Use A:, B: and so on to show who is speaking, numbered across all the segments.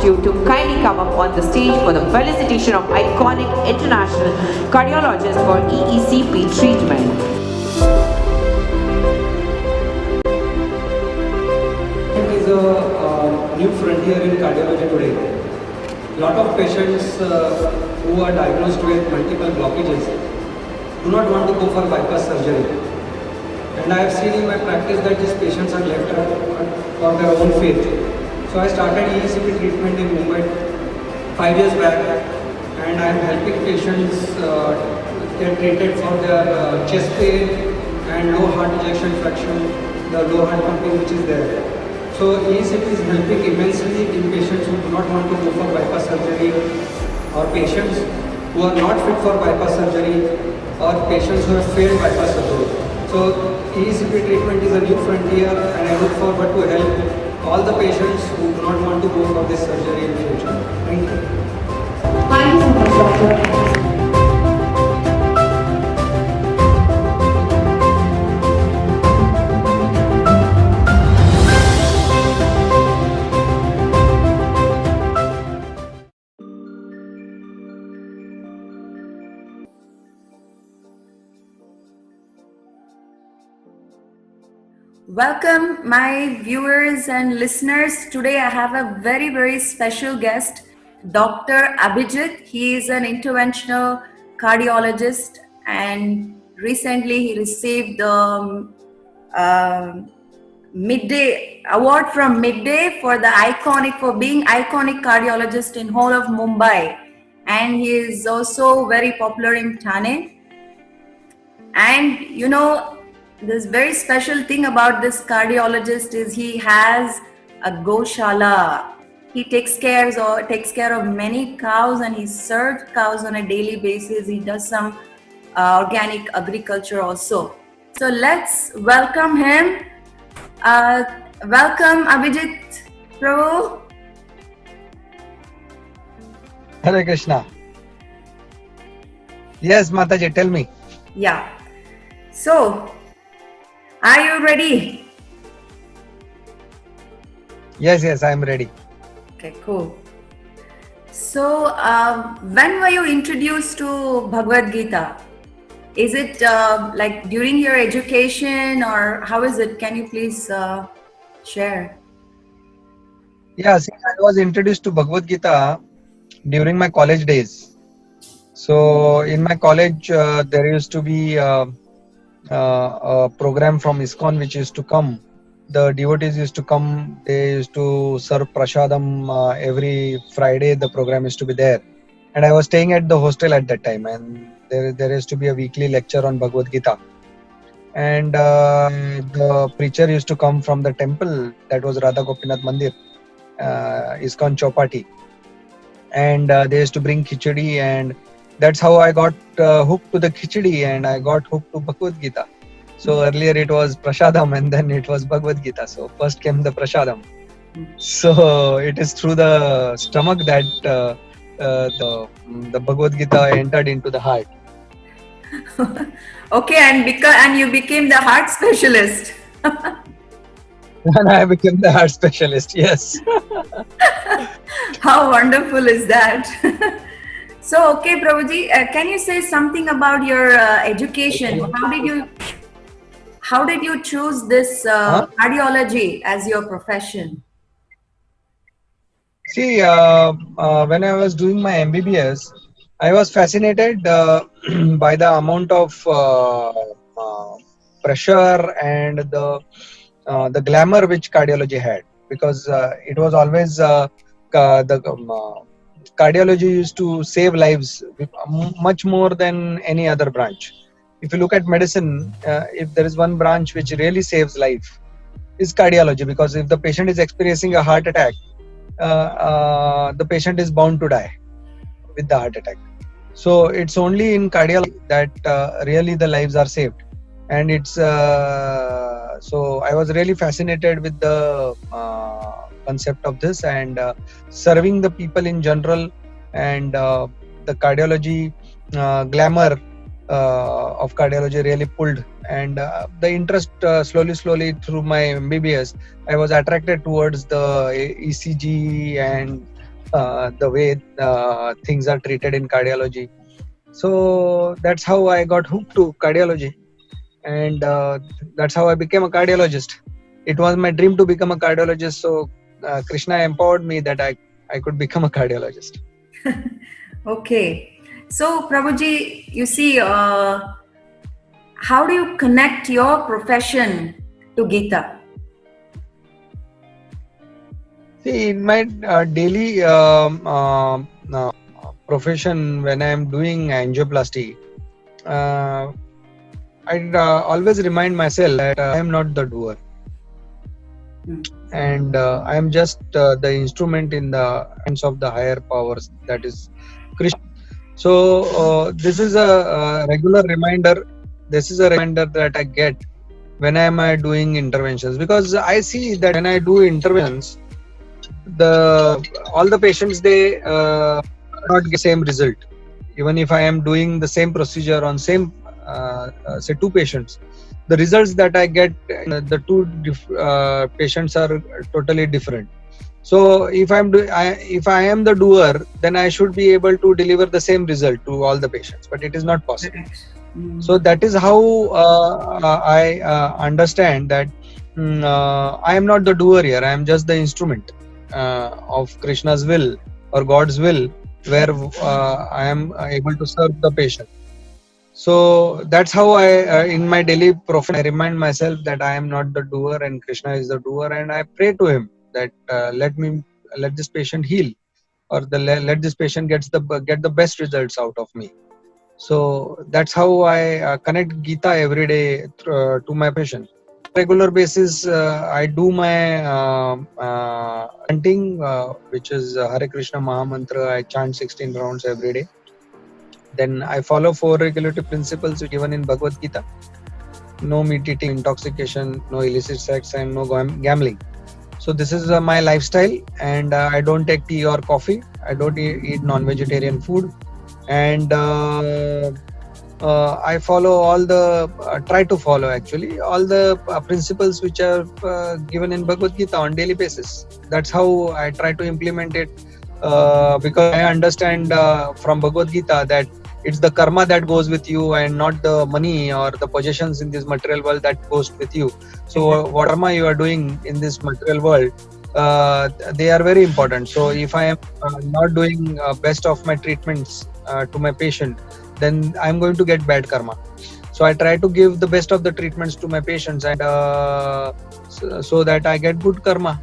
A: request you to kindly come up on the stage for the felicitation of iconic international cardiologist for EECP treatment.
B: It is a new frontier in cardiology today. A lot of patients who are diagnosed with multiple blockages do not want to go for bypass surgery. And I have seen in my practice that these patients are left for their own fate. So I started EECP treatment in Mumbai 5 years back, and I am helping patients get treated for their chest pain and low heart ejection fraction, the low heart pumping which is there. So EECP is helping immensely in patients who do not want to go for bypass surgery, or patients who are not fit for bypass surgery, or patients who have failed bypass surgery. So EECP treatment is a new frontier, and I look forward to help all the patients who do not want to go for this surgery in the future. Thank you.
C: Thank you so much, doctor.
D: Welcome, my viewers and listeners. Today I have a very special guest, Dr. Abhijit. He is an interventional cardiologist, and recently he received the Midday Award from Midday for being iconic cardiologist in whole of Mumbai, and he is also very popular in Thane. And you know, this very special thing about this cardiologist is he has a goshala. He takes care of many cows, and he serves cows on a daily basis. He does some organic agriculture also. So let's welcome him. Welcome, Abhijit Prabhu.
B: Hare Krishna. Yes, Mataji, tell me.
D: Yeah. So, are you ready?
B: Yes, I am ready.
D: Okay, cool. So, when were you introduced to Bhagavad Gita? Is it like during your education, or how is it? Can you please share?
B: Yeah, see, I was introduced to Bhagavad Gita during my college days. So, in my college, there used to be a program from ISKCON which used to come. The devotees used to come. They used to serve prasadam every Friday. The program used to be there, and I was staying at the hostel at that time. And there used to be a weekly lecture on Bhagavad Gita. And the preacher used to come from the temple, that was Radha Gopinath Mandir, ISKCON Chowpatty, and they used to bring khichdi, and that's how I got hooked to the khichdi, and I got hooked to Bhagavad Gita. So earlier it was prasadam, and then it was Bhagavad Gita. So first came the prasadam. So it is through the stomach that the Bhagavad Gita entered into the heart.
D: Okay, and you became the heart specialist.
B: And I became the heart specialist. Yes.
D: How wonderful is that? So, okay, Prabhuji, can you say something about your education? How did you choose this cardiology as your profession?
B: See, when I was doing my MBBS, I was fascinated by the amount of pressure and the glamour which cardiology had, because it was always the cardiology used to save lives much more than any other branch. If you look at medicine, if there is one branch which really saves life, is cardiology, because if the patient is experiencing a heart attack, the patient is bound to die with the heart attack. So it's only in cardiology that really the lives are saved. And it's so I was really fascinated with the concept of this, and serving the people in general, and the cardiology glamour of cardiology really pulled. And the interest slowly through my MBBS, I was attracted towards the ECG and
E: the way things are treated in cardiology. So that's how I got hooked to cardiology, and that's how I became a cardiologist. It was my dream to become a cardiologist, so Krishna empowered me that I could become a cardiologist.
D: Okay. So, Prabhuji, you see, how do you connect your profession to Gita?
E: See, in my daily profession, when I am doing angioplasty, I always remind myself that I am not the doer, and I am just the instrument in the hands of the higher powers, that is Krishna. So this is a regular reminder. This is a reminder that I get when I am doing interventions, because I see that when I do interventions, all the patients, they not get same result. Even if I am doing the same procedure on same say 2 patients, the results that I get the 2 patients are totally different. So if if I am the doer, then I should be able to deliver the same result to all the patients, but it is not possible. So that is how I understand that I am not the doer here. I am just the instrument of Krishna's will or God's will, where I am able to serve the patient. So that's how I, in my daily profession, I remind myself that I am not the doer and Krishna is the doer, and I pray to him that let this patient heal, or let this patient get the best results out of me. So that's how I connect Gita every day to my patient. Regular basis, I do my chanting, which is Hare Krishna Mahamantra. I chant 16 rounds every day. Then I follow 4 regulative principles given in Bhagavad Gita. No meat eating, intoxication, no illicit sex, and no gambling. So this is my lifestyle, and I don't take tea or coffee. I don't eat non-vegetarian food, and I follow all the try to follow actually all the principles which are given in Bhagavad Gita on daily basis. That's how I try to implement it, because I understand from Bhagavad Gita that it's the karma that goes with you and not the money or the possessions in this material world that goes with you. So what karma you are doing in this material world, they are very important. So if I am not doing best of my treatments to my patient, then I'm going to get bad karma. So I try to give the best of the treatments to my patients, and so that I get good karma,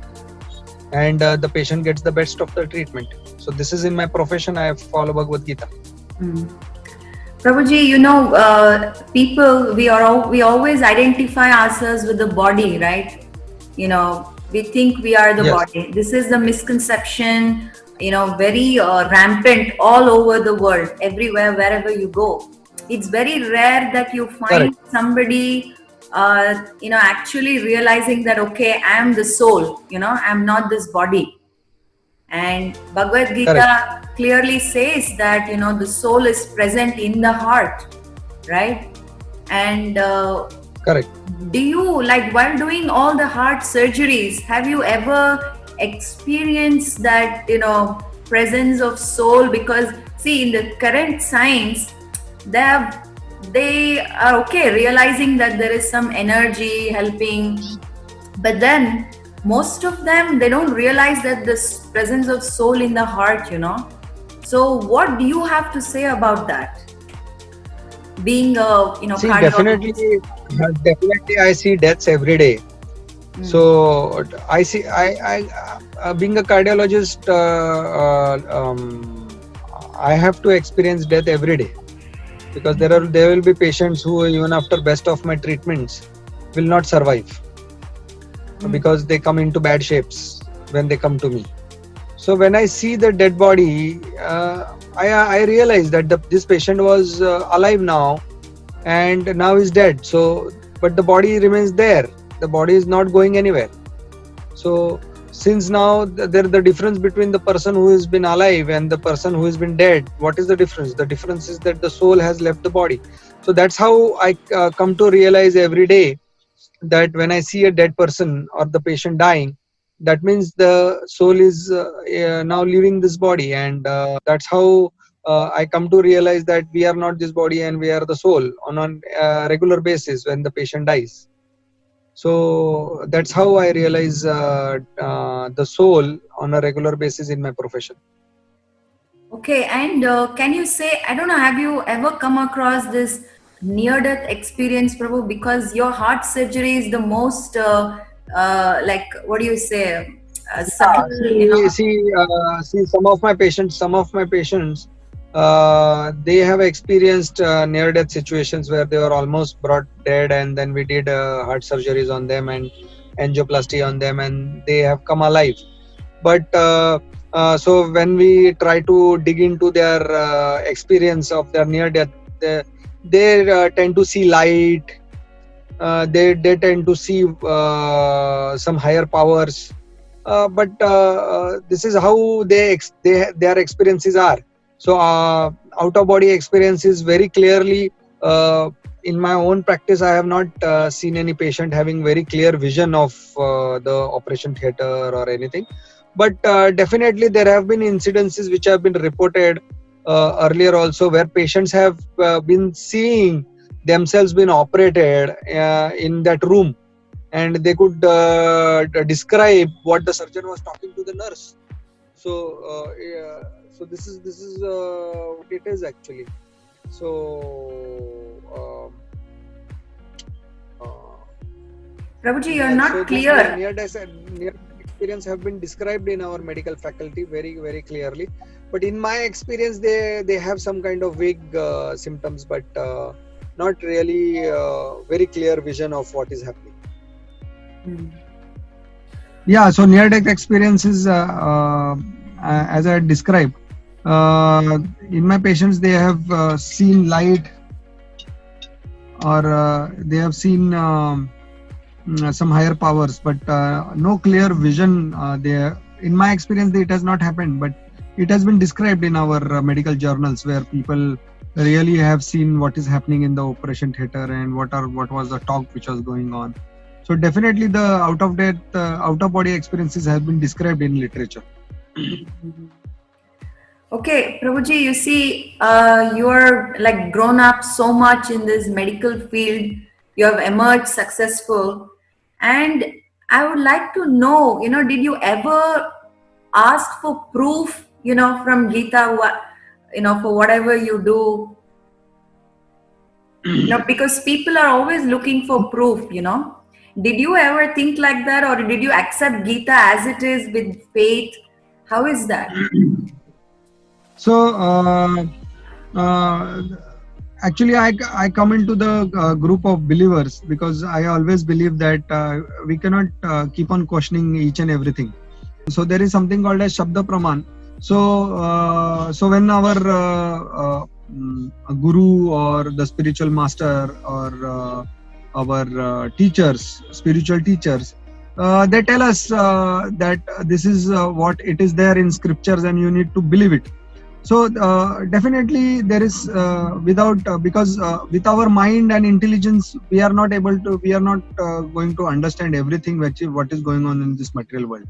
E: and the patient gets the best of the treatment. So this is in my profession. I follow Bhagavad Gita.
D: Prabhuji, you know, people, we always identify ourselves with the body, right? You know, we think we are the
E: Yes.
D: body. This is the misconception, you know, very rampant all over the world, everywhere, wherever you go. It's very rare that you find somebody, you know, actually realizing that, okay, I am the soul, you know, I'm not this body. And Bhagavad Gita clearly says that, you know, the soul is present in the heart, right? And
E: Correct.
D: do you, like, while doing all the heart surgeries, have you ever experienced that, you know, presence of soul? Because see, in the current science, they are okay realizing that there is some energy helping, but then most of them, they don't realize that this presence of soul in the heart, you know. So what do you have to say about that, being a, you know,
E: See,
D: cardiologist?
E: definitely I see deaths every day. So I see, I being a cardiologist, I have to experience death every day, because there will be patients who even after best of my treatments will not survive, because they come into bad shapes when they come to me. So when I see the dead body, I realize that this patient was alive now, and now is dead. So, but the body remains there. The body is not going anywhere. So since now the difference between the person who has been alive and the person who has been dead, what is the difference? The difference is that the soul has left the body. So that's how I come to realize every day, that when I see a dead person or the patient dying, that means the soul is now leaving this body, and that's how I come to realize that we are not this body and we are the soul on a regular basis when the patient dies. So that's how I realize the soul on a regular basis in my profession.
D: Okay, and can you say, I don't know, have you ever come across this near-death experience, Prabhu? Because your heart surgery is the most, like, what do you say, subtle, you know?
E: See, some of my patients, they have experienced near-death situations where they were almost brought dead, and then we did heart surgeries on them and angioplasty on them, and they have come alive. But so when we try to dig into their experience of their near-death, they tend to see light. They tend to see some higher powers. But this is how their experiences are. So out of body experience is very clearly, in my own practice, I have not seen any patient having very clear vision of the operation theatre or anything. But definitely there have been incidences which have been reported earlier also, where patients have been seeing themselves being operated in that room, and they could describe what the surgeon was talking to the nurse. So so this is what it is actually. So
D: Prabhuji, you're not
E: so
D: clear.
E: Near-death experience have been described in our medical faculty very clearly, but in my experience they have some kind of vague symptoms, but not really very clear vision of what is happening. Yeah, so near-death experiences, as I described, in my patients, they have seen light, or they have seen some higher powers, but no clear vision there. In my experience, it has not happened, but it has been described in our medical journals, where people really have seen what is happening in the operation theatre and what was the talk which was going on. So definitely the out of body experiences have been described in literature.
D: Okay, Prabhuji, you see, you're like grown up so much in this medical field. You have emerged successful, and I would like to know, did you ever ask for proof, from Gita, for whatever you do? Because people are always looking for proof, Did you ever think like that, or did you accept Gita as it is with faith? How is that?
E: So actually, I come into the group of believers because I always believe that we cannot keep on questioning each and everything. So there is something called as Shabda Praman. So when our guru or the spiritual master or our teachers, spiritual teachers, they tell us that this is what it is there in scriptures and you need to believe it. So definitely there is because with our mind and intelligence we are not going to understand everything what is going on in this material world.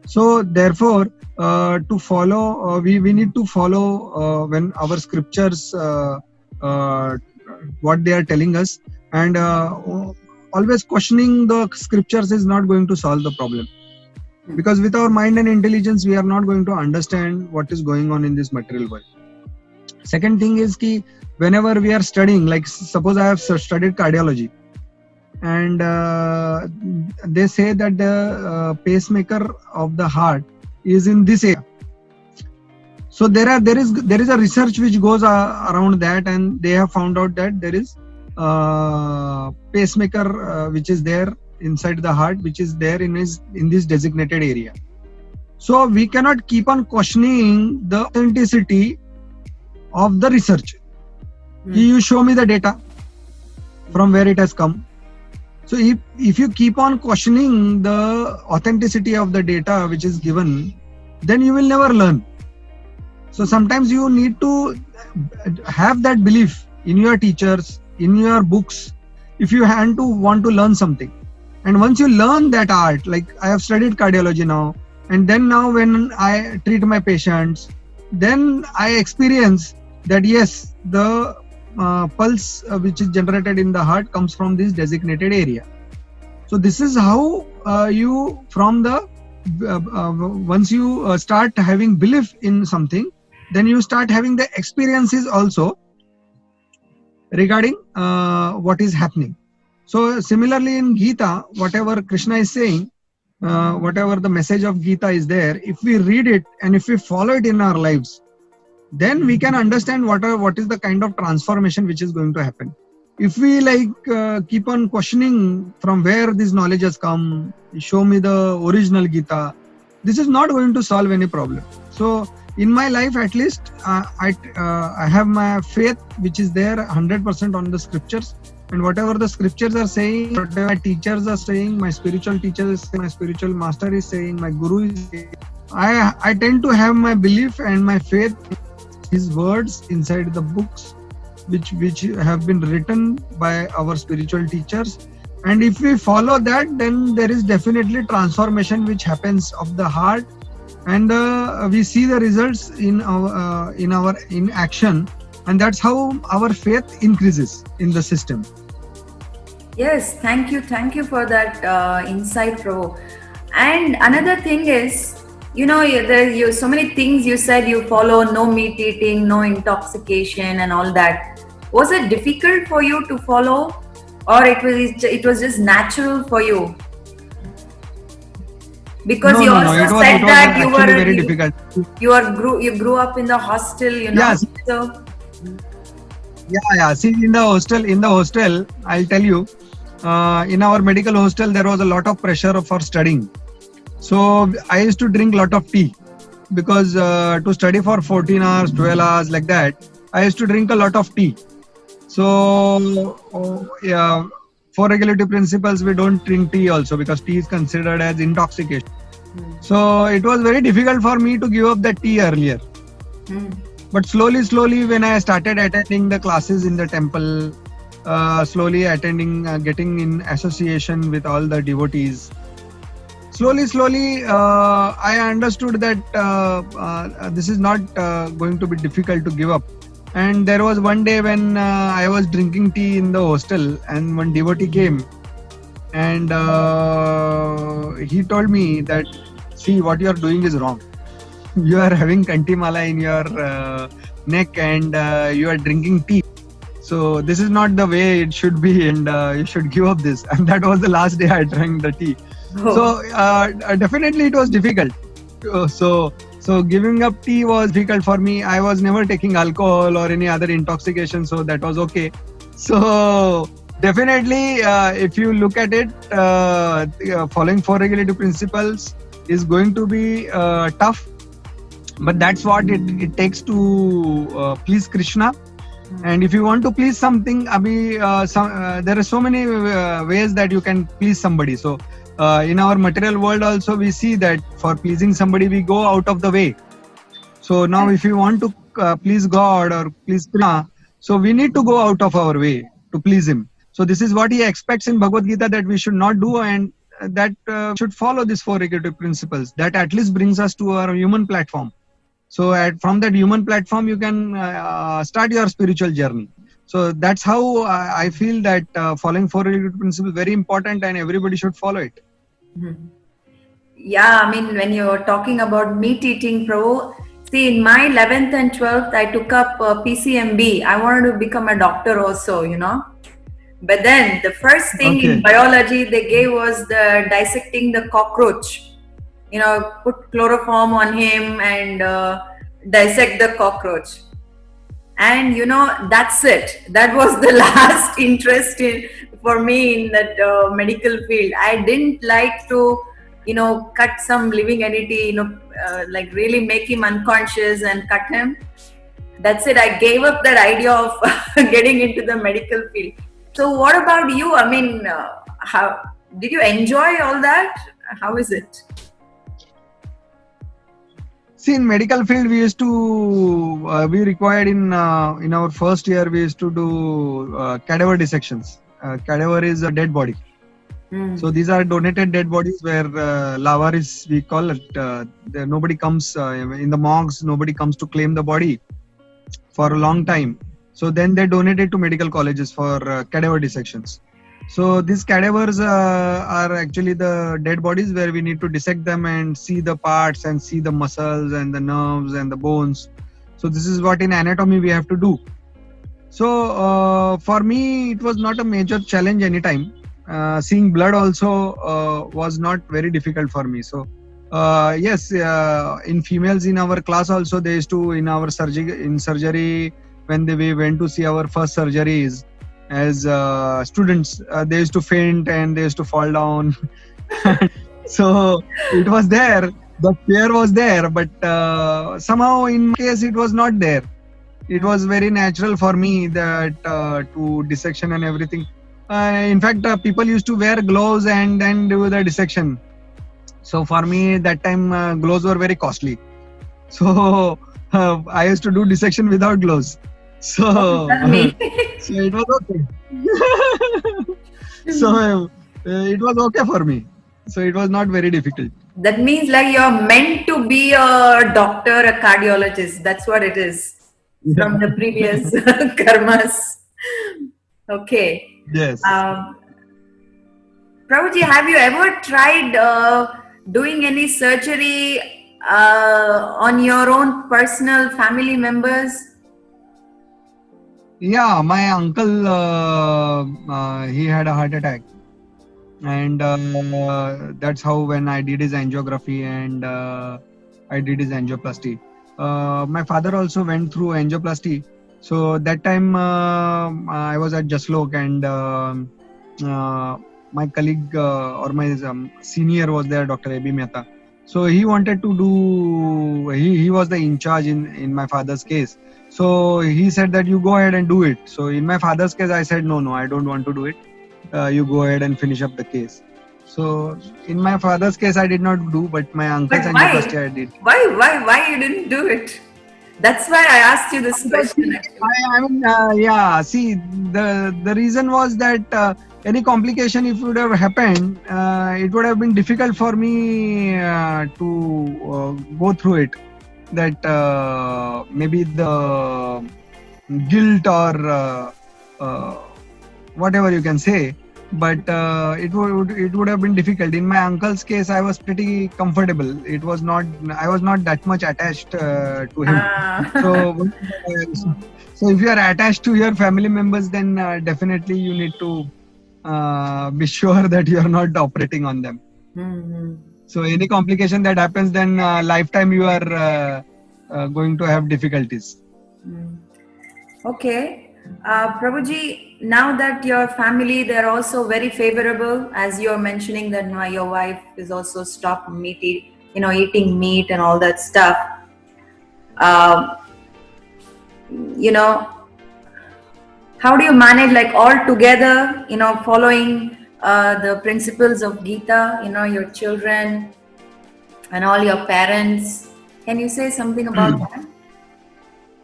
E: So therefore to follow we need to follow when our scriptures what they are telling us, and always questioning the scriptures is not going to solve the problem. Because with our mind and intelligence, we are not going to understand what is going on in this material world. Second thing is ki whenever we are studying, like suppose I have studied cardiology, and they say that the pacemaker of the heart is in this area. So there is a research which goes around that, and they have found out that there is pacemaker which is there inside the heart, which is there in this designated area. So we cannot keep on questioning the authenticity of the research. You show me the data from where it has come. So if you keep on questioning the authenticity of the data which is given, then you will never learn. So sometimes you need to have that belief in your teachers, in your books, if you want to learn something. And once you learn that art, like I have studied cardiology now, and then now when I treat my patients, then I experience that yes, the pulse which is generated in the heart comes from this designated area. So this is how you from the once you start having belief in something, then you start having the experiences also regarding what is happening. So similarly in Gita, whatever Krishna is saying, whatever the message of Gita is there, if we read it and if we follow it in our lives, then we can understand what is the kind of transformation which is going to happen. If we keep on questioning from where this knowledge has come, show me the original Gita, this is not going to solve any problem. So in my life at least, I have my faith which is there 100% on the scriptures, and whatever the scriptures are saying, whatever my teachers are saying, my spiritual teachers, my spiritual master is saying, my guru is saying, I tend to have my belief and my faith in his words inside the books which have been written by our spiritual teachers. And if we follow that, then there is definitely transformation which happens of the heart, and we see the results in action, and that's how our faith increases in the system.
D: Yes, thank you for that insight, Prabhu. And another thing is, you so many things you said you follow: no meat eating, no intoxication, and all that. Was it difficult for you to follow, or it was just natural for you? Because you also said that you were
E: very difficult.
D: You grew up in the hostel,
E: Yes.
D: So
E: Yeah. See, in the hostel, I'll tell you, in our medical hostel, there was a lot of pressure for studying. So I used to drink a lot of tea because to study for 14 hours, 12 hours like that, I used to drink a lot of tea. So for regulative principles, we don't drink tea also because tea is considered as intoxication. So it was very difficult for me to give up that tea earlier. But slowly, when I started attending the classes in the temple, slowly attending, getting in association with all the devotees, slowly, I understood that this is not going to be difficult to give up. And there was one day when I was drinking tea in the hostel, and one devotee came, and he told me that, see, what you are doing is wrong. You are having kantimala in your neck, and you are drinking tea. So this is not the way it should be, and you should give up this. And that was the last day I drank the tea. So definitely it was difficult. So giving up tea was difficult for me. I was never taking alcohol or any other intoxication, so that was okay. So definitely, if you look at it, following 4 regulative principles is going to be tough, but that's what it takes to please Krishna. And if you want to please something, there are so many ways that you can please somebody. So in our material world also, we see that for pleasing somebody, we go out of the way. So now if you want to please God or please Krishna, so we need to go out of our way to please him. So this is what he expects in Bhagavad Gita, that we should not do, and that should follow these 4 regulative principles. That at least brings us to our human platform. So from that human platform, you can start your spiritual journey. So that's how I feel that following 4 regulative principles is very important, and everybody should follow it.
D: Yeah, I mean, when you're talking about meat eating, Prabhu, see, in my 11th and 12th, I took up PCMB. I wanted to become a doctor also, But then the first thing in biology they gave was the dissecting the cockroach. Put chloroform on him and dissect the cockroach. And that's it. That was the last interest for me in that medical field. I didn't like to, cut some living entity, like really make him unconscious and cut him. That's it. I gave up that idea of getting into the medical field. So what about you? I mean, how did you enjoy all that? How is it?
E: See, in medical field, we used to we required in our first year, we used to do cadaver dissections. Cadaver is a dead body. So these are donated dead bodies where lavaris, we call it. There nobody comes in the morgues. Nobody comes to claim the body for a long time. So then they donate it to medical colleges for cadaver dissections. So these cadavers are actually the dead bodies where we need to dissect them and see the parts and see the muscles and the nerves and the bones. So this is what in anatomy we have to do. So for me, it was not a major challenge anytime. Seeing blood also was not very difficult for me. So yes, in females in our class also, they used to, in our surgery, when we went to see our first surgeries as students, they used to faint and they used to fall down. So it was there, the fear was there, but somehow in my case it was not there. It was very natural for me that to dissection and everything. In fact, people used to wear gloves and then do the dissection. So for me that time gloves were very costly. So I used to do dissection without gloves. So, so it was okay. So it was okay for me. So it was not very difficult.
D: That means like you're meant to be a doctor, a cardiologist. That's what it is from the previous karmas. Okay.
E: Yes.
D: Prabhuji, have you ever tried doing any surgery on your own personal family members?
E: Yeah, my uncle, he had a heart attack. And that's how when I did his angiography and I did his angioplasty. My father also went through angioplasty. So that time I was at Jaslok and my colleague or my senior was there, Dr. A.B. Mehta. So he wanted to do, he was the in charge in my father's case. So he said that you go ahead and do it. So in my father's case, I said, no, I don't want to do it. You go ahead and finish up the case. So in my father's case, I did not do, but my uncle's angioplasty I did.
D: Why you didn't do it? That's why I asked you this question.
E: I mean, yeah. See, the reason was that any complication, if it would have happened, it would have been difficult for me to go through it. That maybe the guilt or whatever you can say, but it would have been difficult. In my uncle's case, I was pretty comfortable. It was not, I was not that much attached to him. So if you are attached to your family members, then definitely you need to be sure that you are not operating on them.
D: Mm-hmm.
E: So any complication that happens, then lifetime you are going to have difficulties.
D: Okay. Prabhuji, now that your family, they're also very favorable, as you're mentioning that your wife is also stopped eating meat and all that stuff. How do you manage like all together, following the principles of Gita, your children and all your parents? Can you say something about that?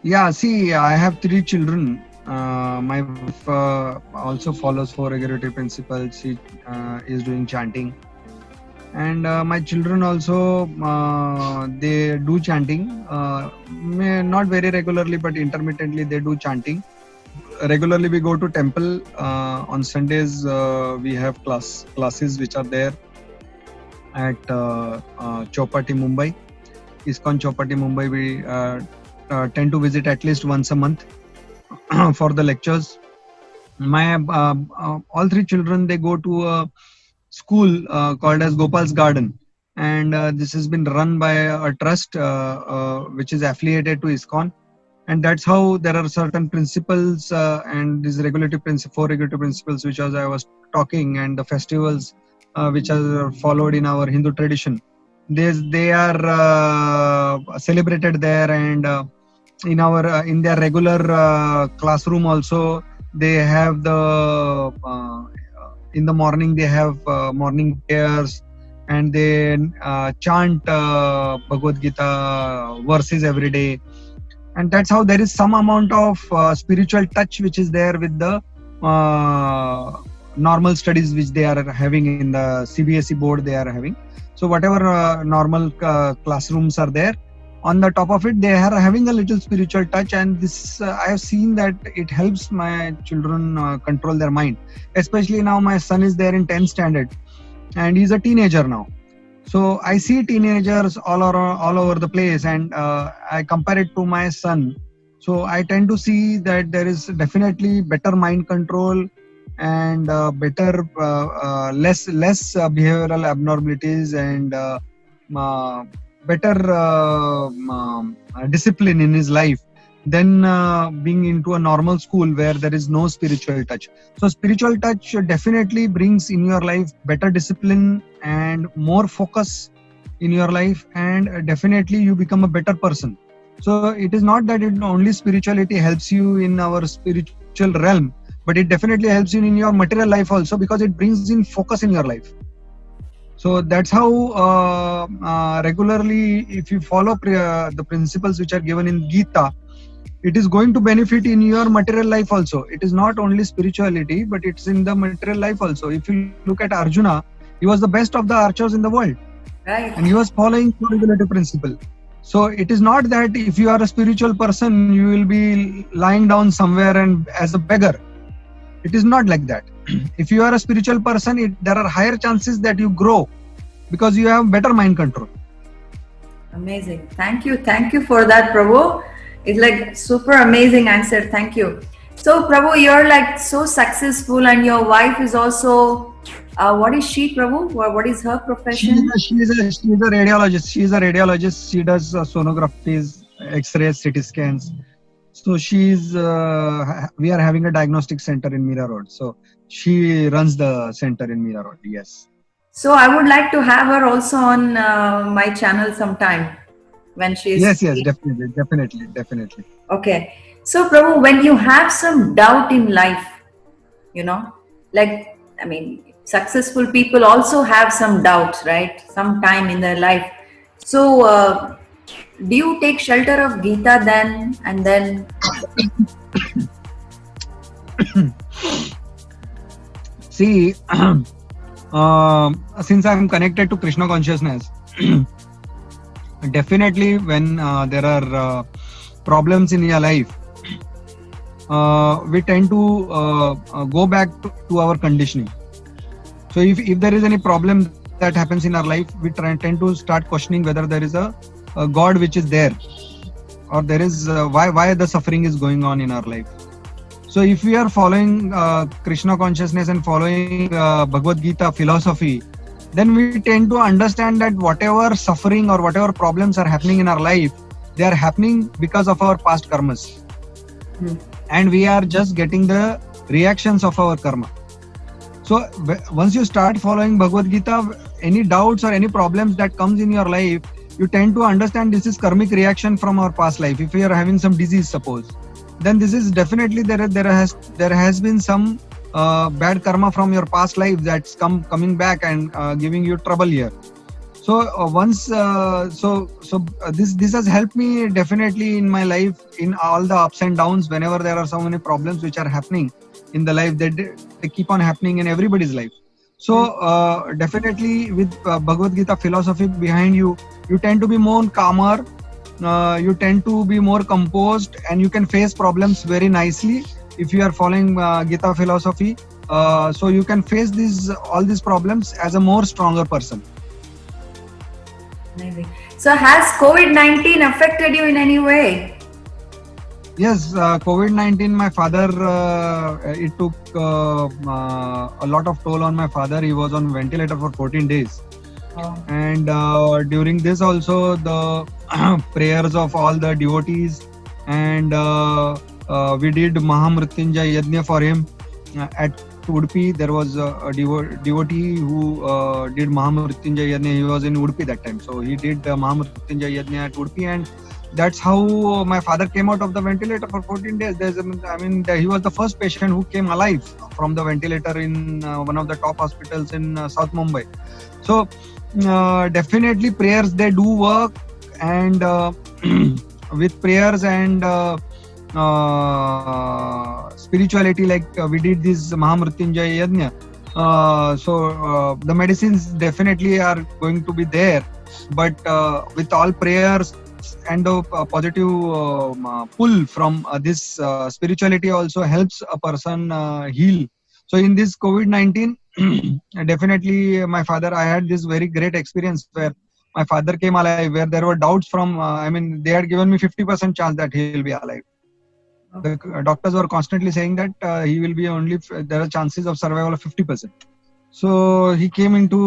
E: Yeah, see, I have 3 children. My wife also follows 4 regulative principles. She is doing chanting. And my children also, they do chanting. Not very regularly, but intermittently they do chanting. Regularly we go to temple. On Sundays we have classes which are there at Chowpatty, Mumbai. ISKCON Chowpatty, Mumbai. We tend to visit at least once a month for the lectures. My all 3 children, they go to a school called as Gopal's Garden, and this has been run by a trust which is affiliated to ISKCON. And that's how there are certain principles and these 4 regulative principles which, as I was talking, and the festivals which are followed in our Hindu tradition. They are celebrated there, and in their regular classroom also they have the in the morning they have morning prayers, and they chant Bhagavad Gita verses every day. And that's how there is some amount of spiritual touch which is there with the normal studies which they are having in the CBSE board they are having. So whatever normal classrooms are there, on the top of it they are having a little spiritual touch, and this I have seen that it helps my children control their mind. Especially now my son is there in 10th standard and he's a teenager now. So I see teenagers all over the place, and I compare it to my son. So I tend to see that there is definitely better mind control and better less behavioral abnormalities and better discipline in his life than being into a normal school where there is no spiritual touch. So spiritual touch definitely brings in your life better discipline and more focus in your life, and definitely you become a better person. So it is not that it only spirituality helps you in our spiritual realm, but it definitely helps you in your material life also, because it brings in focus in your life. So that's how regularly, if you follow the principles which are given in Gita, it is going to benefit in your material life also. It is not only spirituality, but it's in the material life also. If you look at Arjuna, he was the best of the archers in the world.
D: Right.
E: And he was following the regulative principle. So it is not that if you are a spiritual person, you will be lying down somewhere and as a beggar. It is not like that. If you are a spiritual person, there are higher chances that you grow because you have better mind control.
D: Amazing. Thank you for that, Prabhu. It's like super amazing answer. Thank you. So Prabhu, you're like so successful, and your wife is also what is she, Prabhu? What is her profession?
E: She's a radiologist. She's a radiologist. She does sonographies, X-rays, CT scans. So we are having a diagnostic center in Mira Road. So she runs the center in Mira Road. Yes.
D: So I would like to have her also on my channel sometime when she is.
E: Yes, definitely.
D: Okay. So Prabhu, when you have some doubt in life, successful people also have some doubts, right? Sometime in their life. So do you take shelter of Gita then, and then?
E: See, since I'm connected to Krishna consciousness, definitely when there are problems in your life, we tend to go back to our conditioning. So if there is any problem that happens in our life, we tend to start questioning whether there is a God which is there, or there is why the suffering is going on in our life. So if we are following Krishna consciousness and following Bhagavad Gita philosophy, then we tend to understand that whatever suffering or whatever problems are happening in our life, they are happening because of our past karmas. And we are just getting the reactions of our karma. So once you start following Bhagavad Gita, any doubts or any problems that comes in your life, you tend to understand this is karmic reaction from our past life. If we are having some disease, suppose, then this is definitely there has been some bad karma from your past life that's coming back and giving you trouble here. So this has helped me definitely in my life, in all the ups and downs. Whenever there are so many problems which are happening in the life, they keep on happening in everybody's life. So definitely with Bhagavad Gita philosophy behind you, you tend to be more calmer, you tend to be more composed, and you can face problems very nicely if you are following Gita philosophy. So you can face all these problems as a more stronger person.
D: Amazing. So has COVID-19 affected you in any way?
E: Yes, COVID-19, my father, it took a lot of toll on my father. He was on ventilator for 14 days.
D: Oh.
E: And during this also, the prayers of all the devotees, and we did Mahamrityunjay Yajna for him at Udupi. There was a devotee who did Mahamrityunjay Yajna. He was in Udupi that time. So he did Mahamrityunjay Yajna at Udupi, and that's how my father came out of the ventilator for 14 days. He was the first patient who came alive from the ventilator in one of the top hospitals in South Mumbai. So definitely prayers, they do work, and with prayers and spirituality, like we did this Mahamrutyunjaya Yajna. The medicines definitely are going to be there, but with all prayers and a positive pull from this spirituality also helps a person heal. So in this COVID-19, definitely my father, I had this very great experience where my father came alive, where there were doubts from, they had given me 50% chance that he will be alive. The doctors were constantly saying that he will be only, there are chances of survival of 50%. So he came into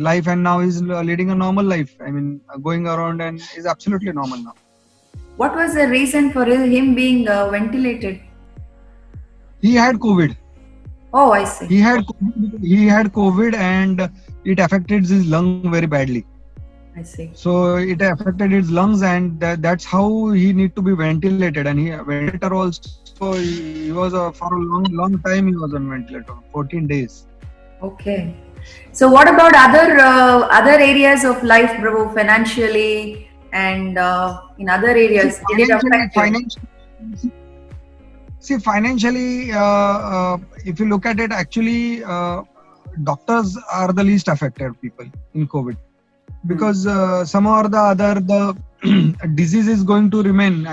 E: life and now he's leading a normal life. Going around and is absolutely normal now.
D: What was the reason for him being ventilated?
E: He had COVID.
D: Oh, I see.
E: He had COVID and it affected his lung very badly.
D: I see.
E: So it affected his lungs, and that's how he need to be ventilated. And ventilator also, he was for a long time he was on ventilator, 14 days.
D: Okay. So what about other areas of life, Prabhu, financially and in other areas? Did it affect you?
E: Financially, if you look at it, actually, doctors are the least affected people in COVID. Because somehow or the other, the disease is going to remain.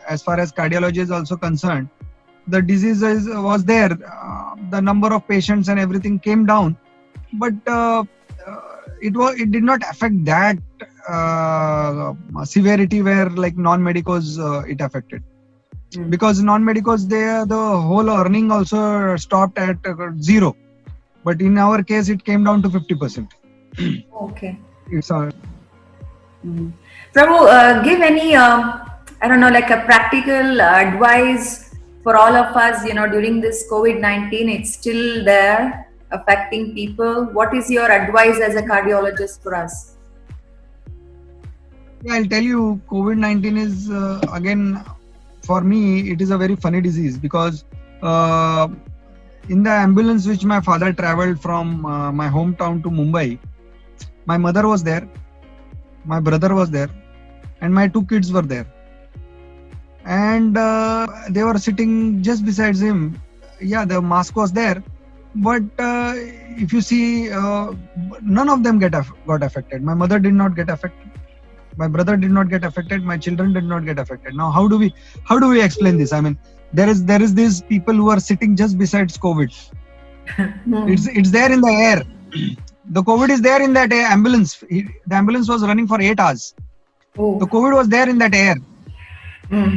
E: As far as cardiology is also concerned, the disease was there. The number of patients and everything came down, but it did not affect that severity where like non-medicos it affected. Because non-medicos, the whole earning also stopped at 0. But in our case, it came down to 50%.
D: Okay.
E: It's all.
D: Prabhu, give any, like a practical advice for all of us, during this COVID-19, it's still there affecting people. What is your advice as a cardiologist for us?
E: Yeah, I'll tell you, COVID-19 is, again, for me, it is a very funny disease because in the ambulance which my father traveled from my hometown to Mumbai, my mother was there, my brother was there, and my 2 kids were there. And they were sitting just beside him. Yeah, the mask was there, but if you see, none of them got affected. My mother did not get affected. My brother did not get affected. My children did not get affected. Now, how do we explain this? There is these people who are sitting just beside COVID. It's there in the air. The COVID is there in that ambulance. The ambulance was running for 8 hours.
D: Oh.
E: The COVID was there in that air.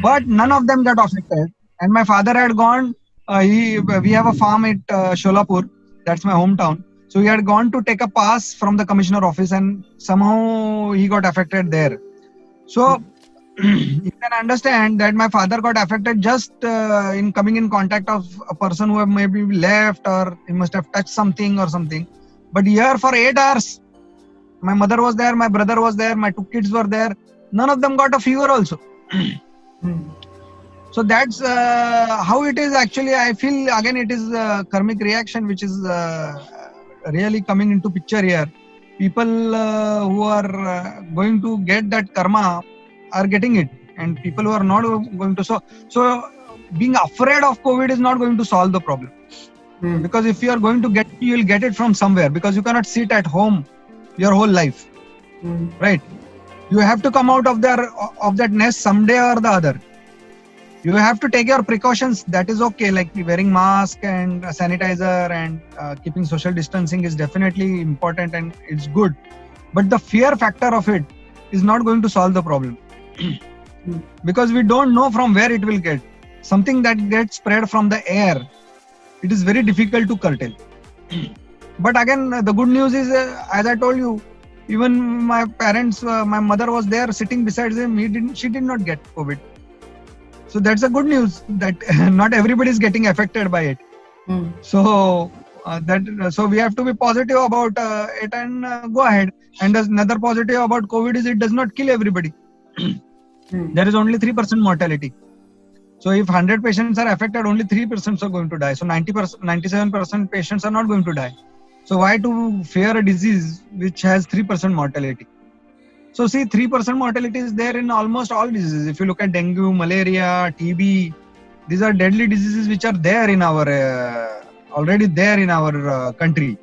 E: But none of them got affected. And my father had gone, we have a farm at Sholapur, that's my hometown. So he had gone to take a pass from the commissioner office and somehow he got affected there. So you can understand that my father got affected just in coming in contact of a person who have maybe left or he must have touched something or something. But here for 8 hours, my mother was there, my brother was there, my 2 kids were there. None of them got a fever also. So that's how it is actually. I feel again it is a karmic reaction which is really coming into picture here. People who are going to get that karma are getting it, and people who are not going to. So being afraid of COVID is not going to solve the problem. Because if you are going to get it, you will get it from somewhere, because you cannot sit at home your whole life. Right? You have to come out of that nest someday or the other. You have to take your precautions. That is okay, like wearing mask and sanitizer and keeping social distancing is definitely important and it's good. But the fear factor of it is not going to solve the problem. Because we don't know from where it will get. Something that gets spread from the air, it is very difficult to curtail. But again, the good news is, as I told you, even my parents, my mother was there sitting beside him. She did not get COVID. So that's a good news that not everybody is getting affected by it. So so we have to be positive about it and go ahead. And another positive about COVID is it does not kill everybody. There is only 3% mortality. So if 100 patients are affected, only 3% are going to die. So 97% patients are not going to die. So why to fear a disease which has 3% mortality? So see, 3% mortality is there in almost all diseases. If you look at dengue, malaria, TB, These are deadly diseases which are there in our already there in our country.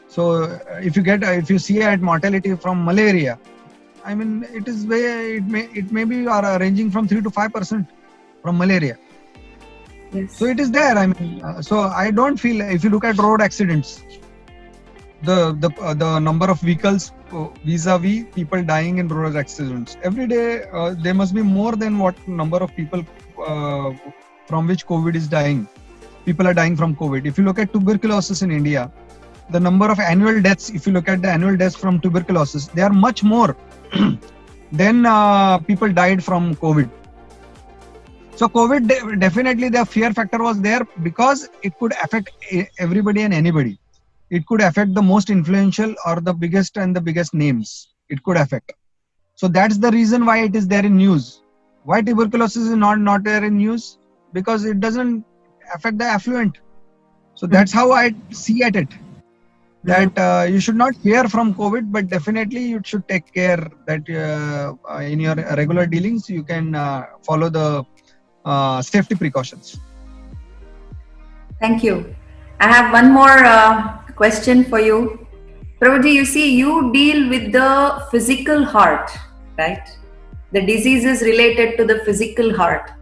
E: So if you see at mortality from malaria, I mean it may be ranging from 3 to 5% from malaria.
D: Yes.
E: So it is there. I mean, so I don't feel, if you look at road accidents, the number of vehicles vis-a-vis people dying in road accidents every day, there must be more than what number of people from which COVID is dying. People are dying from COVID. If you look at tuberculosis in India, the number of annual deaths, if you look at the annual deaths from tuberculosis, they are much more than people died from COVID. So COVID, definitely the fear factor was there because it could affect everybody and anybody. It could affect the most influential or the biggest names. It could affect. So that's the reason why it is there in news. Why tuberculosis is not there in news? Because it doesn't affect the affluent. So that's how I see at it. That you should not fear from COVID, but definitely you should take care that in your regular dealings you can follow the safety precautions.
D: Thank you. I have one more question for you. Prabhuji, you see, you deal with the physical heart, right? The diseases related to the physical heart.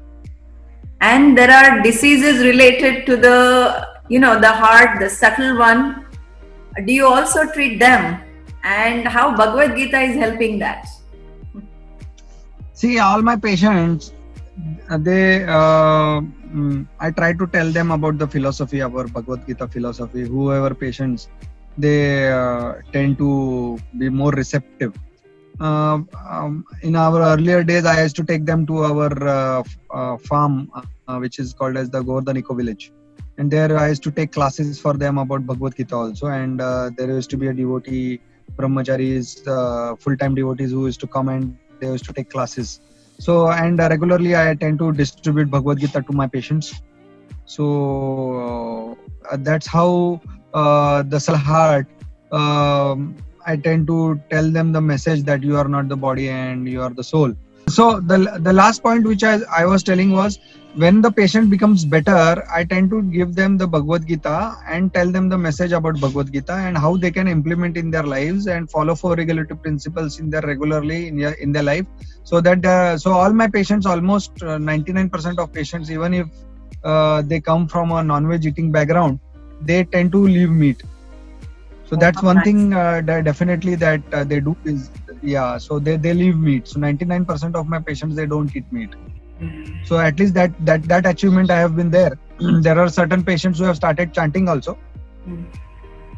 D: And there are diseases related to the heart, the subtle one. Do you also treat them? And how Bhagavad Gita is helping that?
E: See, all my patients, I try to tell them about the philosophy, our Bhagavad Gita philosophy. Whoever patients, they tend to be more receptive. In our earlier days, I used to take them to our farm, which is called as the Govardhaniko village. And there I used to take classes for them about Bhagavad Gita also. And there used to be a devotee, brahmacharis, full-time devotees who used to come and they used to take classes. So, and regularly I tend to distribute Bhagavad Gita to my patients. So that's how the heart, I tend to tell them the message that you are not the body and you are the soul. So the last point which I was telling was, when the patient becomes better, I tend to give them the Bhagavad Gita and tell them the message about Bhagavad Gita and how they can implement in their lives and follow 4 regulative principles in their life. So that so all my patients, almost 99% of patients, even if they come from a non-veg eating background, they tend to leave meat. So that's one thing that definitely that they do is, so they leave meat. So 99% of my patients, they don't eat meat. So at least that achievement I have been there. There are certain patients who have started chanting also.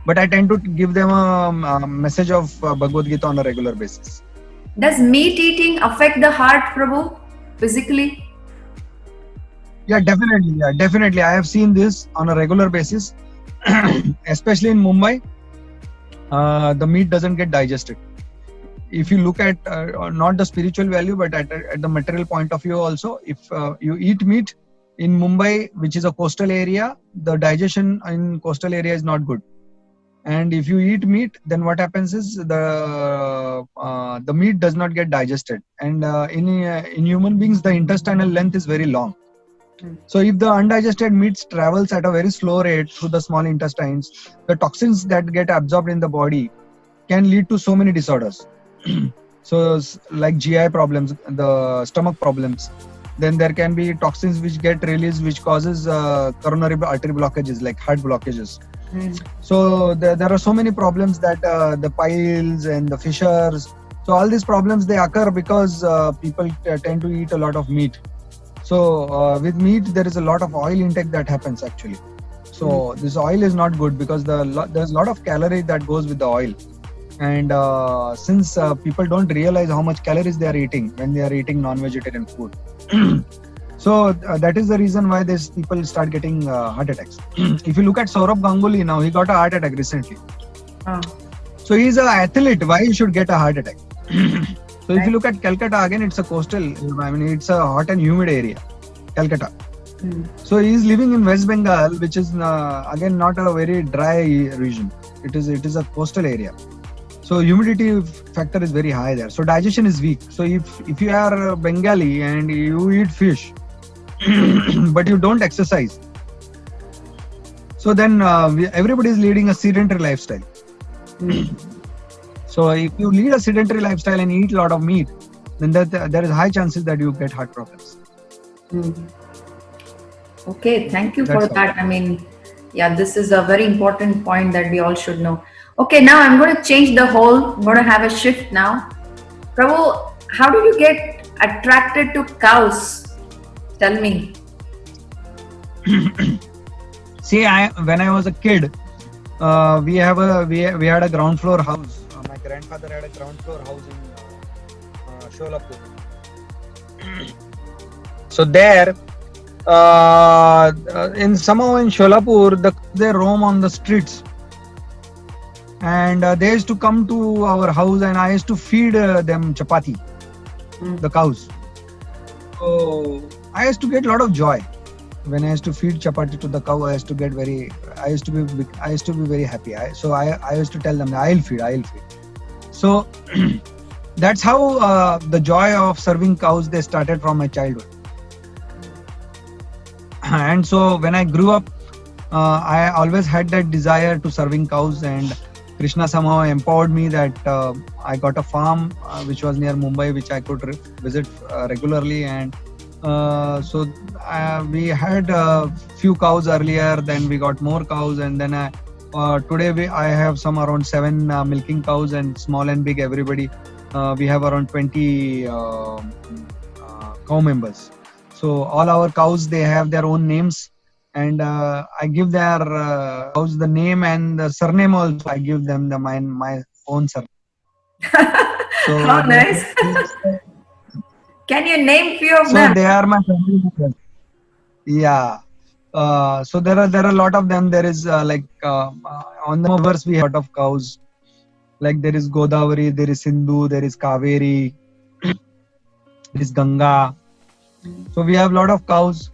E: But I tend to give them a message of Bhagavad Gita on a regular basis.
D: Does meat eating affect the heart, Prabhu, physically?
E: Yeah, definitely. I have seen this on a regular basis, especially in Mumbai. The meat doesn't get digested. If you look at not the spiritual value, but at the material point of view also, if you eat meat in Mumbai, which is a coastal area, the digestion in coastal area is not good. And if you eat meat, then what happens is the meat does not get digested. And in human beings, the intestinal length is very long. So if the undigested meat travels at a very slow rate through the small intestines, the toxins that get absorbed in the body can lead to so many disorders. So like GI problems, the stomach problems. Then there can be toxins which get released, which causes coronary artery blockages, like heart blockages. So there are so many problems that the piles and the fissures. So all these problems, they occur because people tend to eat a lot of meat. So with meat, there is a lot of oil intake that happens actually. So this oil is not good because there's a lot of calories that goes with the oil. And since people don't realize how much calories they are eating when they are eating non-vegetarian food. So that is the reason why these people start getting heart attacks. If you look at Saurabh Ganguly now, he got a heart attack recently. So he's an athlete. Why he should get a heart attack? So if you look at Calcutta, again, it's a coastal, I mean, it's a hot and humid area, Calcutta. So he is living in West Bengal, which is again not a very dry region. It is a coastal area. So humidity factor is very high there. So digestion is weak. So if you are Bengali and you eat fish, but you don't exercise. So then everybody is leading a sedentary lifestyle. So if you lead a sedentary lifestyle and eat a lot of meat, then there is high chances that you get heart problems.
D: Okay, thank you for
E: That's all.
D: that. I mean, yeah, this is a very important point that we all should know. Okay, now I'm going to change the whole. I'm going to have a shift now. Prabhu, how did you get attracted to cows? Tell me.
E: See, when I was a kid, we had a ground floor house. My grandfather had a ground floor house in Sholapur. So there, somehow in Sholapur, they roam on the streets, and they used to come to our house, and I used to feed them chapati, the cows. So I used to get a lot of joy when I used to feed chapati to the cow. I used to be very happy. So I used to tell them, I'll feed. So that's how the joy of serving cows, they started from my childhood. And so when I grew up, I always had that desire to serving cows, and Krishna somehow empowered me that I got a farm which was near Mumbai, which I could visit regularly. And so we had a few cows earlier, then we got more cows, and then today I have some around 7 milking cows, and small and big, everybody. We have around 20 cow members. So all our cows, they have their own names, and I give their cows the name and the surname also. I give them my own surname. So
D: How nice. Can you name few of
E: so
D: them?
E: they are my family members. Yeah. So there are a lot of them. There is on the rivers we have a lot of cows. Like there is Godavari, there is Sindhu, there is Kaveri, there is Ganga. So we have a lot of cows.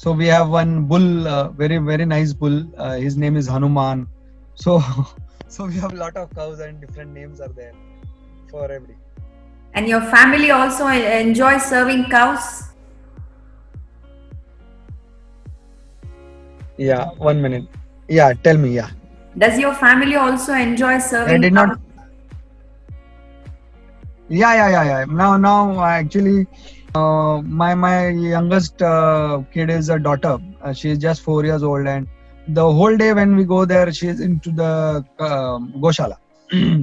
E: So we have one bull, very very nice bull. His name is Hanuman. So we have a lot of cows, and different names are there for every.
D: And your family also enjoys serving cows?
E: Yeah, 1 minute. Yeah, tell me. Yeah.
D: Does your family also enjoy serving
E: I did
D: cows?
E: not. Yeah. Now, actually, my youngest kid is a daughter. She is just 4 years old, and the whole day when we go there, she is into the Goshala.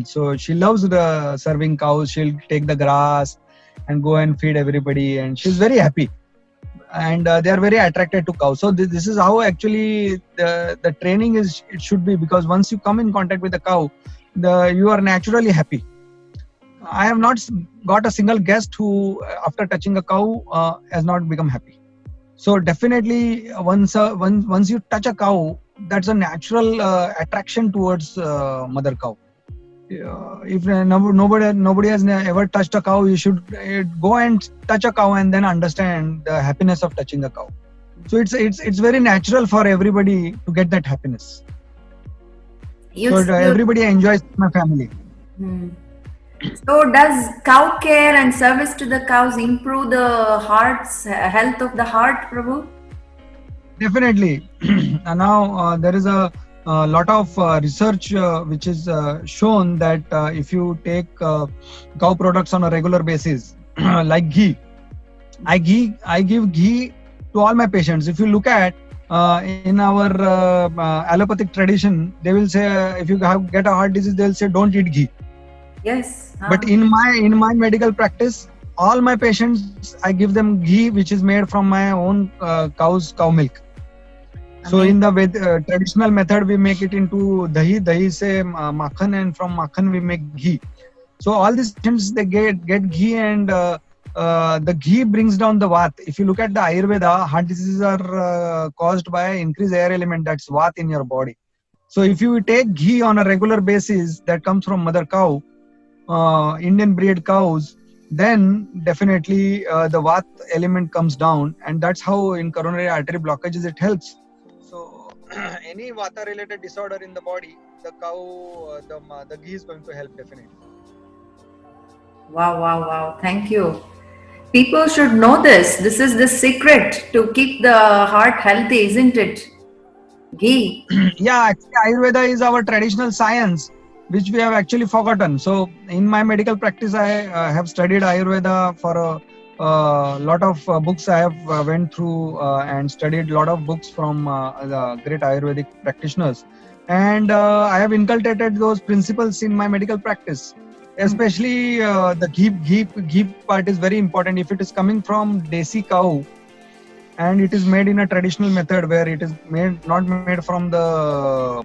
E: So she loves the serving cows. She'll take the grass and go and feed everybody, and she's very happy. And they are very attracted to cows. So this is how actually the training is. It should be, because once you come in contact with the cow, you are naturally happy. I have not got a single guest who, after touching a cow, has not become happy. So definitely, once you touch a cow, that's a natural attraction towards mother cow. If nobody has ever touched a cow, you should go and touch a cow and then understand the happiness of touching a cow. So it's very natural for everybody to get that happiness. Everybody enjoys my family.
D: So does cow care and service to the cows improve the health of the heart, Prabhu?
E: Definitely. And now there is a lot of research which is shown that if you take cow products on a regular basis, like ghee, I give ghee to all my patients. If you look at in our allopathic tradition, they will say if you get a heart disease, they'll say don't eat ghee.
D: Yes.
E: But in my medical practice, all my patients, I give them ghee which is made from my own cow milk. So in the traditional method, we make it into dahi. Dahi se makhan, and from makhan we make ghee. So all these patients, they get ghee, and the ghee brings down the Vat. If you look at the Ayurveda, heart diseases are caused by increased air element, that's Vat in your body. So if you take ghee on a regular basis that comes from mother cow, Indian breed cows, then definitely the Vat element comes down, and that's how in coronary artery blockages it helps. So any Vata related disorder in the body, the cow, the ghee is going to help definitely.
D: Wow. Thank you. People should know this. This is the secret to keep the heart healthy, isn't it? Ghee.
E: Yeah, actually, Ayurveda is our traditional science, which we have actually forgotten. So, in my medical practice, I have studied Ayurveda for a lot of books. I have went through and studied a lot of books from the great Ayurvedic practitioners, and I have inculcated those principles in my medical practice. Especially the ghee part is very important. If it is coming from desi cow, and it is made in a traditional method where it is made not made from the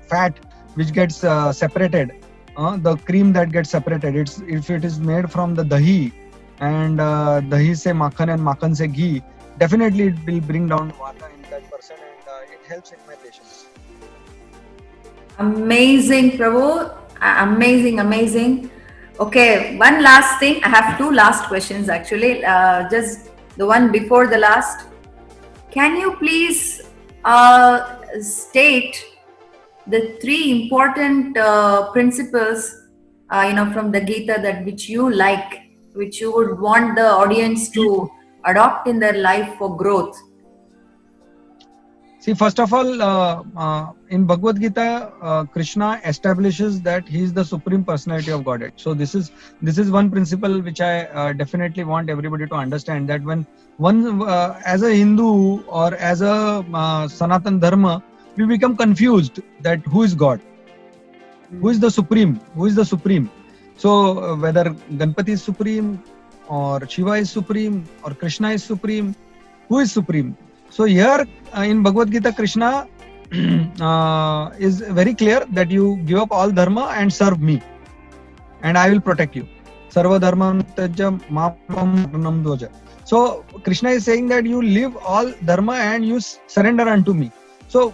E: fat which gets separated, the cream that gets separated. If it is made from the dahi, and dahi se makhan and makhan se ghee, definitely it will bring down vata in that person, and it helps in my patients.
D: Amazing, Prabhu. Amazing. Okay, one last thing. I have two last questions actually. Just the one before the last. Can you please state the three important principles, from the Gita that which you like, which you would want the audience to adopt in their life for growth?
E: See, first of all, in Bhagavad Gita, Krishna establishes that he is the supreme personality of Godhead. So this is one principle which I definitely want everybody to understand, that when one as a Hindu or as a Sanatan Dharma, we become confused that who is God, who is the supreme. So whether Ganpati is supreme, or Shiva is supreme, or Krishna is supreme, who is supreme? So here in Bhagavad Gita, Krishna is very clear that you give up all dharma and serve me, and I will protect you. Sarva dharma tyajya mapam dvaja. So Krishna is saying that you leave all dharma and you surrender unto me. So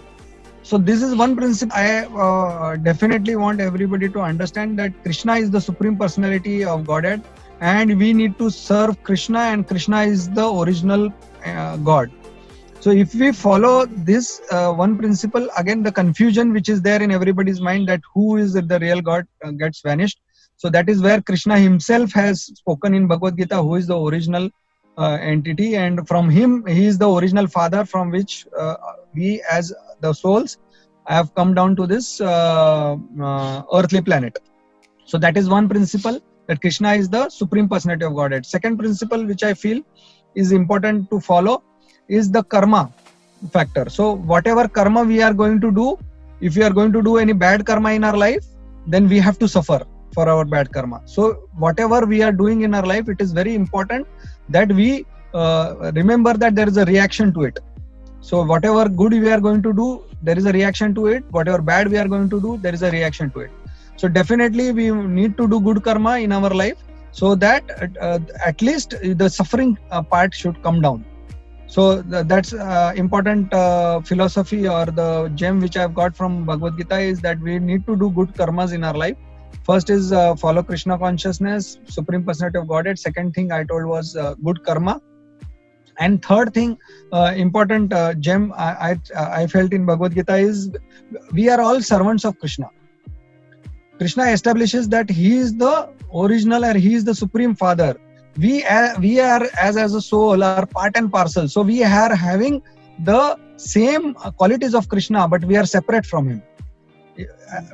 E: this is one principle I definitely want everybody to understand, that Krishna is the supreme personality of Godhead, and we need to serve Krishna, and Krishna is the original God. So if we follow this one principle, again the confusion which is there in everybody's mind that who is the real God gets vanished. So that is where Krishna himself has spoken in Bhagavad Gita, who is the original entity, and from him he is the original father from which we as the souls have come down to this earthly planet. So that is one principle, that Krishna is the supreme personality of Godhead. Second principle which I feel is important to follow is the karma factor. So whatever karma we are going to do, if we are going to do any bad karma in our life, then we have to suffer for our bad karma. So whatever we are doing in our life, it is very important that we remember that there is a reaction to it. So whatever good we are going to do, there is a reaction to it. Whatever bad we are going to do, there is a reaction to it. So definitely we need to do good karma in our life, so that at least the suffering part should come down. So that's important philosophy, or the gem which I have got from Bhagavad Gita, is that we need to do good karmas in our life. First is follow Krishna consciousness, supreme personality of Godhead. Second thing I told was good karma. And third thing, important gem I felt in Bhagavad Gita is we are all servants of Krishna. Krishna establishes that he is the original, and he is the supreme father. We are as a soul are part and parcel. So we are having the same qualities of Krishna, but we are separate from him.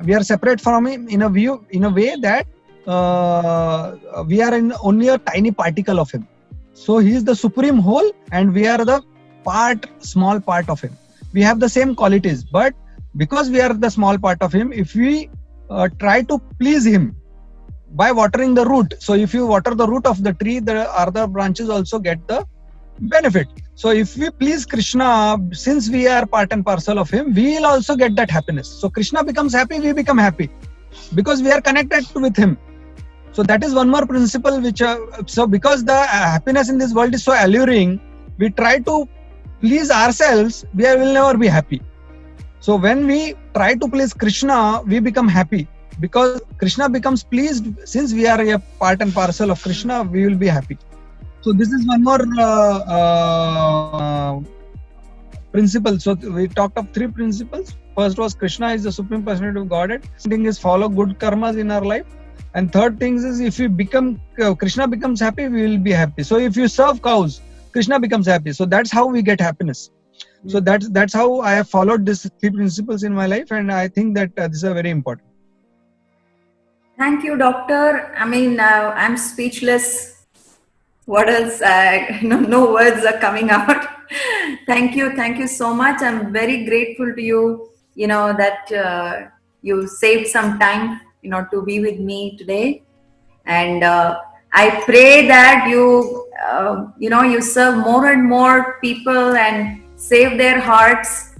E: We are separate from him in a way that we are in only a tiny particle of him. So he is the supreme whole, and we are the small part of him. We have the same qualities, but because we are the small part of him, if we try to please him by watering the root. So if you water the root of the tree, the other branches also get the benefit. So if we please Krishna, since we are part and parcel of him, we will also get that happiness. So Krishna becomes happy, we become happy, because we are connected with him. So that is one more principle which so because the happiness in this world is so alluring, we try to please ourselves, we will never be happy. So when we try to please Krishna, we become happy, because Krishna becomes pleased. Since we are a part and parcel of Krishna, we will be happy. So this is one more principle. So we talked of three principles. First was Krishna is the supreme personality of Godhead. Second thing is follow good karmas in our life. And third things is, if we become Krishna becomes happy, we will be happy. So if you serve cows, Krishna becomes happy. So that's how we get happiness. So that's how I have followed these 3 principles in my life, and I think that these are very important.
D: Thank you, doctor. I mean, I'm speechless. What else? No words are coming out. Thank you so much. I'm very grateful to you. You know that you saved some time, to be with me today, and I pray that you serve more and more people and save their hearts,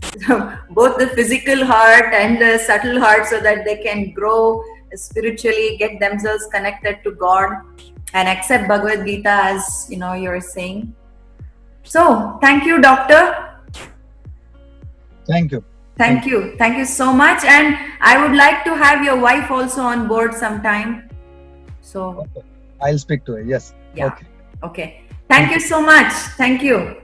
D: both the physical heart and the subtle heart, so that they can grow spiritually, get themselves connected to God, and accept Bhagavad Gita as you're saying. So thank you, doctor.
E: Thank you.
D: Thank you so much. And I would like to have your wife also on board sometime. So
E: I'll speak to her. Yes.
D: yeah.
E: Okay.
D: Okay. Thank you so much. Thank you.